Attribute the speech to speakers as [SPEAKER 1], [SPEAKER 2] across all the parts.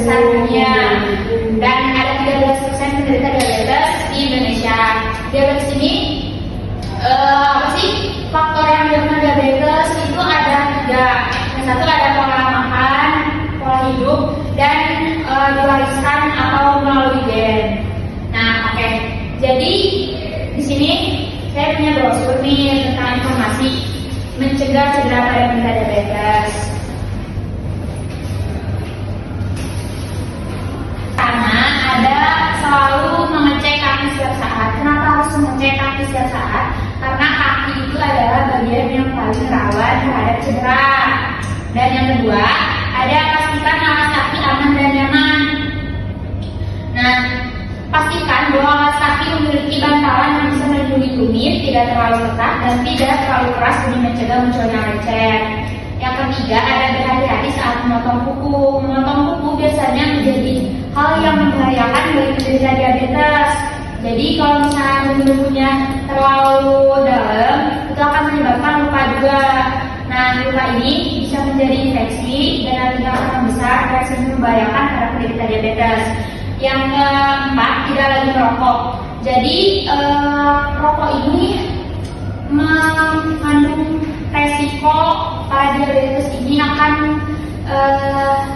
[SPEAKER 1] terbesar di dunia. Dan ada 13% penderita diabetes di Indonesia. Diabetes ini apa sih? Faktor yang menyebabkan diabetes itu ada 3. Yang satu ada pola makan, pola hidup, dan diwariskan atau melalui gen. Nah, oke. Jadi di sini saya punya brosur nih tentang informasi mencegah cedera pada penderita diabetes. Karena ada selalu mengecek kaki setiap saat. Kenapa harus mengecek kaki setiap saat? Karena kaki itu adalah bagian yang paling rawan terhadap cedera. Dan yang kedua, ada pastikan alas kaki aman dan nyaman. Nah, pastikan bahwa alas kaki memiliki bantalan yang bisa melindungi tumit, tidak terlalu ketat dan tidak terlalu keras demi mencegah munculnya lecet. Yang ketiga, ada berhati-hati saat memotong kuku. Memotong kuku biasanya menjadi hal yang membahayakan bagi penderita diabetes. Jadi kalau misalnya kukunya terlalu dalam, itu akan menyebabkan luka juga. Nah, luka ini bisa menjadi infeksi dan nantinya akan membesar dan sehingga membahayakan para penderita diabetes. Yang keempat, tidak lagi merokok. Jadi rokok ini mengandung resiko para diabetes ini akan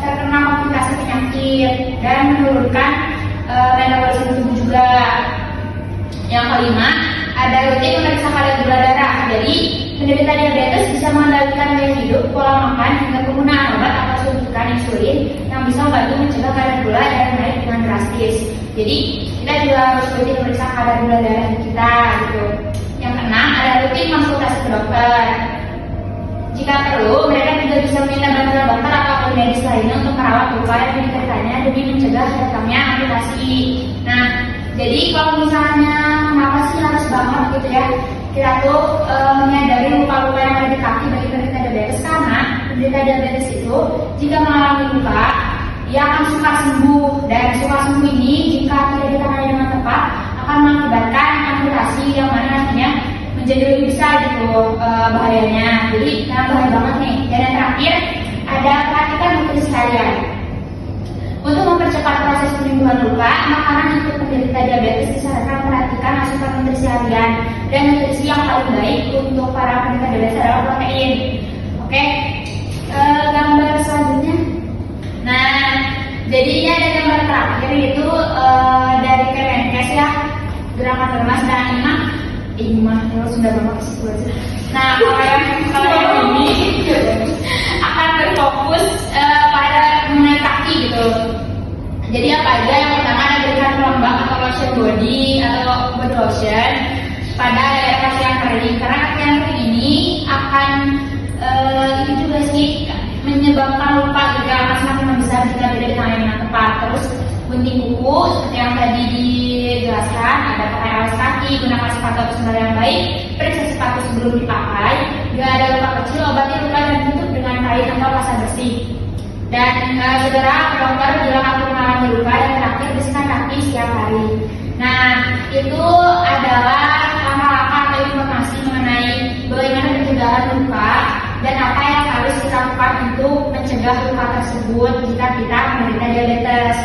[SPEAKER 1] terkena komplikasi penyakit dan menurunkan metabolisme tubuh juga. Yang kelima, ada rutin memeriksa kadar gula darah. Jadi penderita diabetes bisa mengendalikan gaya hidup, pola makan, hingga penggunaan obat atau suntikan insulin yang bisa membantu mencegah kadar gula darah naik dengan drastis. Jadi kita juga harus rutin memeriksa kadar gula darah kita gitu. Yang keenam, ada rutin konsultasi ke dokter. Jika perlu, mereka juga bisa meminta bantuan dokter atau medis lainnya untuk merawat luka yang dideritanya demi mencegah datangnya amputasi. Nah, jadi kalau misalnya kenapa sih harus banget gitu ya kita tuh menyadari luka-luka yang ada di kaki bagi penderita diabetes, karena penderita diabetes itu jika mengalami luka dia akan suka sembuh, dan suka sembuh ini jika tidak ditangani dengan tepat akan mengakibatkan amputasi yang mana nantinya menjadi lebih besar gitu bahayanya. Jadi bahaya banget nih. Dan yang terakhir, ada perhatikan nutrisi harian. Untuk mempercepat proses penyembuhan luka, makanan untuk penderita diabetes disarankan perhatikan asupan nutrisi harian, dan nutrisi yang paling baik untuk para penderita diabetes adalah protein. Oke, gambar selanjutnya. Nah, jadi ini ada gambar terakhir itu dari Kemenkes ya, gerakan lemas dan Ima yang sudah banget sih. Nah, kalau yang ini akan berfokus pada mengenai kaki gitu. Jadi apa aja? Yang pertama ada berikan pelembab atau lotion body atau body lotion pada daerah kaki yang kering, karena kaki yang kering ini akan itu juga sih menyebabkan luka juga akan semakin membesar jika tidak ditangani dengan tepat. Terus gunting kuku seperti yang tadi dijelaskan, ada pakai alas kaki, gunakan sepatu atau sandal yang baik, periksa sepatu sebelum dipakai. Jika ada luka kecil, obati luka dan tutup dengan kain atau pasta bersih. Dan segera ke dokter bila kamu mengalami luka. Dan terakhir, bersihkan kaki setiap hari. Nah, itu adalah langkah-langkah atau informasi mengenai bagaimana pencegahan luka dan apa yang harus kita lakukan untuk mencegah luka tersebut jika kita menderita diabetes.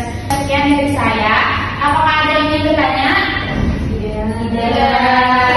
[SPEAKER 1] Sekian dari saya. Apakah ada yang ingin bertanya? Tidak.